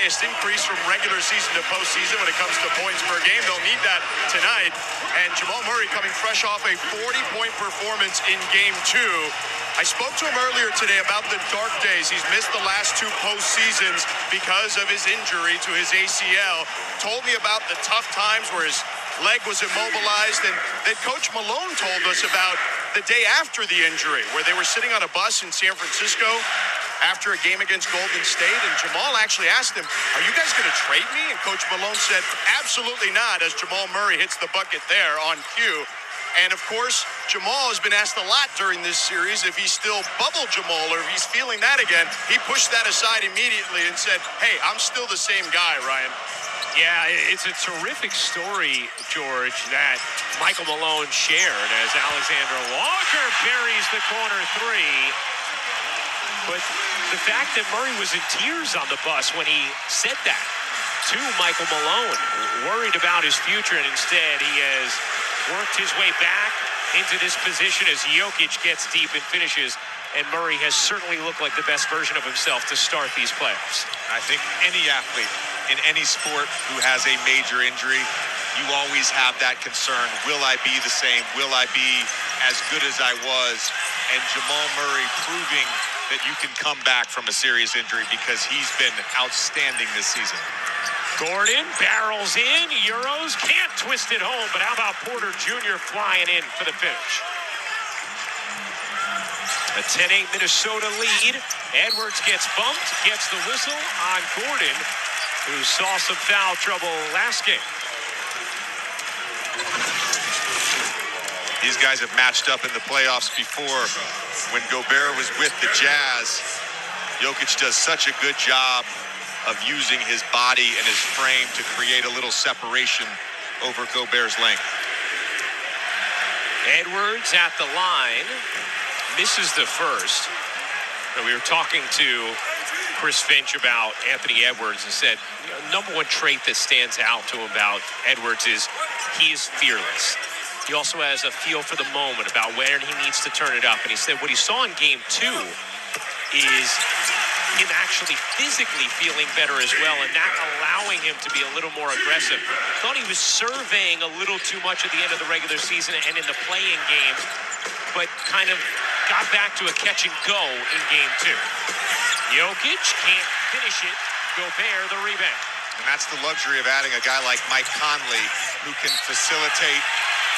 highest increase from regular season to postseason when it comes to points per game. They'll need that tonight. And Jamal Murray coming fresh off a 40-point performance in Game 2. I spoke to him earlier today about the dark days. He's missed the last 2 postseasons because of his injury to his ACL. Told me about the tough times where his leg was immobilized, and that Coach Malone told us about the day after the injury, where they were sitting on a bus in San Francisco after a game against Golden State, and Jamal actually asked him, "Are you guys going to trade me?" And Coach Malone said, "Absolutely not," as Jamal Murray hits the bucket there on cue. And of course, Jamal has been asked a lot during this series if he's still bubble Jamal or if he's feeling that again. He pushed that aside immediately and said, "Hey, I'm still the same guy, Ryan." Yeah, it's a terrific story, George, that Michael Malone shared as Alexander Walker buries the corner 3. But the fact that Murray was in tears on the bus when he said that to Michael Malone, worried about his future, and instead he has worked his way back into this position as Jokic gets deep and finishes. And Murray has certainly looked like the best version of himself to start these playoffs. I think any athlete in any sport who has a major injury, you always have that concern. Will I be the same? Will I be as good as I was? And Jamal Murray proving that you can come back from a serious injury because he's been outstanding this season. Gordon barrels in, Euros, can't twist it home, but how about Porter Jr. flying in for the finish? A 10-8 Minnesota lead. Edwards gets bumped, gets the whistle on Gordon, who saw some foul trouble last game. These guys have matched up in the playoffs before. When Gobert was with the Jazz, Jokic does such a good job of using his body and his frame to create a little separation over Gobert's length. Edwards at the line, misses the first. And we were talking to Chris Finch about Anthony Edwards and said, number one trait that stands out to him about Edwards is he is fearless. He also has a feel for the moment about when he needs to turn it up. And he said what he saw in Game 2 is him actually physically feeling better as well, and that allowing him to be a little more aggressive. Thought he was surveying a little too much at the end of the regular season and in the play-in games, but kind of got back to a catch and go in Game 2. Jokic can't finish it. Gobert the rebound. And that's the luxury of adding a guy like Mike Conley, who can facilitate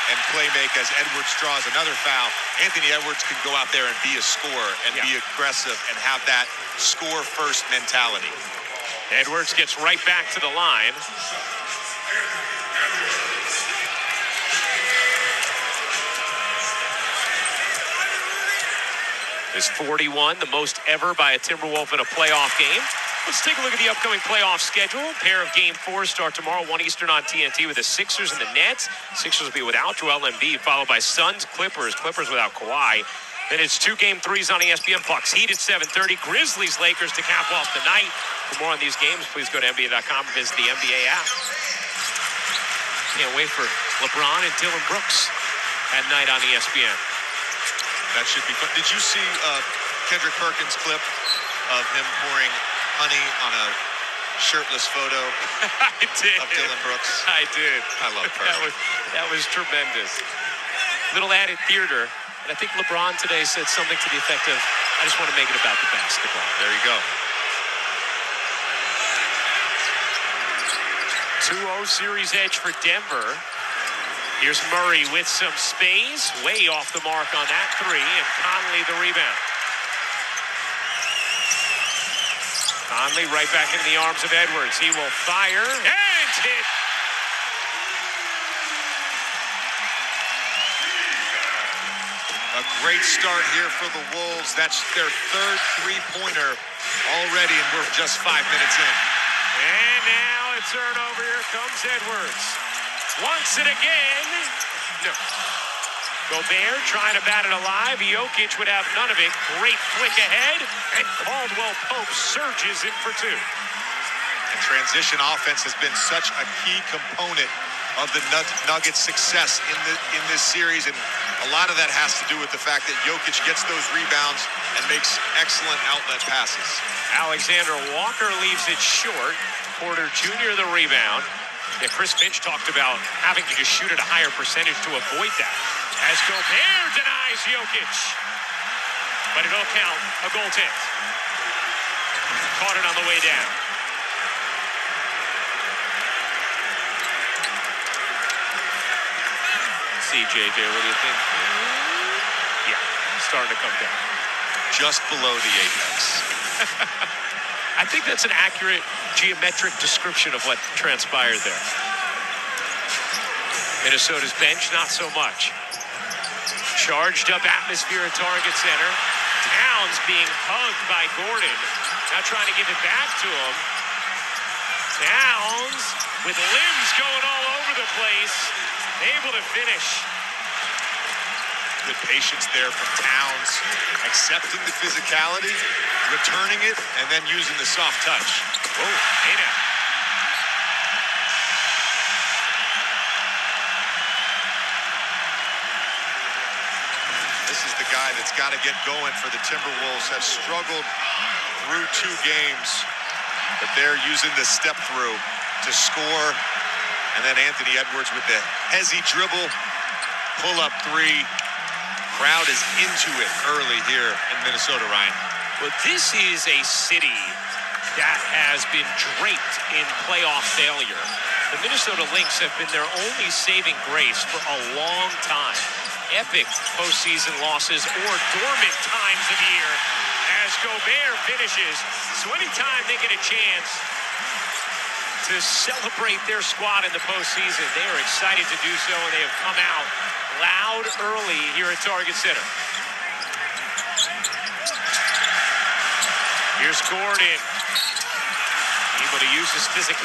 and play make as Edwards draws another foul. Anthony Edwards can go out there and be a scorer and be aggressive and have that score-first mentality. Edwards gets right back to the line. Is 41, the most ever by a Timberwolf in a playoff game. Let's take a look at the upcoming playoff schedule. A pair of Game 4s start tomorrow, 1 Eastern on TNT with the Sixers and the Nets. Sixers will be without Joel Embiid, followed by Suns, Clippers without Kawhi. Then it's 2 Game 3s on ESPN, Bucks Heat at 7:30, Grizzlies, Lakers to cap off the night. For more on these games, please go to NBA.com and visit the NBA app. Can't wait for LeBron and Dylan Brooks at night on ESPN. That should be fun. Did you see Kendrick Perkins' clip of him pouring honey on a shirtless photo I did. of Dylan Brooks? I did. I love Perkins. That was tremendous. Little added theater. And I think LeBron today said something to the effect of, I just want to make it about the basketball. There you go. 2-0 series edge for Denver. Here's Murray with some space, way off the mark on that 3, and Conley the rebound. Conley right back into the arms of Edwards. He will fire, and hit. A great start here for the Wolves. That's their 3rd three-pointer already, and we're just 5 minutes in. And now a turnover. Here comes Edwards. Wants it again. No. Gobert trying to bat it alive. Jokic would have none of it. Great flick ahead. And Caldwell Pope surges in for 2. And transition offense has been such a key component of the Nuggets' success in this series. And a A lot of that has to do with the fact that Jokic gets those rebounds and makes excellent outlet passes. Alexander Walker leaves it short. Porter Jr. the rebound. Yeah, Chris Finch talked about having to just shoot at a higher percentage to avoid that. As Gobert denies Jokic. But it'll count a goaltend. Caught it on the way down. CJJ, what do you think? Yeah, starting to come down. Just below the apex. I think that's an accurate geometric description of what transpired there. Minnesota's bench, not so much. Charged up atmosphere at Target Center. Towns being hugged by Gordon. Now trying to give it back to him. Towns with limbs going all over the place. Able to finish. Good patience there from Towns. Accepting the physicality, returning it, and then using the soft touch. Whoa, hey now. This is the guy that's got to get going for the Timberwolves. Have struggled through 2 games, but they're using the step through to score. And then Anthony Edwards with the hezzy dribble, pull-up 3. Crowd is into it early here in Minnesota, Ryan. Well, this is a city that has been draped in playoff failure. The Minnesota Lynx have been their only saving grace for a long time. Epic postseason losses or dormant times of year as Gobert finishes. So anytime they get a chance to celebrate their squad in the postseason, they are excited to do so, and they have come out loud early here at Target Center. Here's Gordon, able to use his physicality.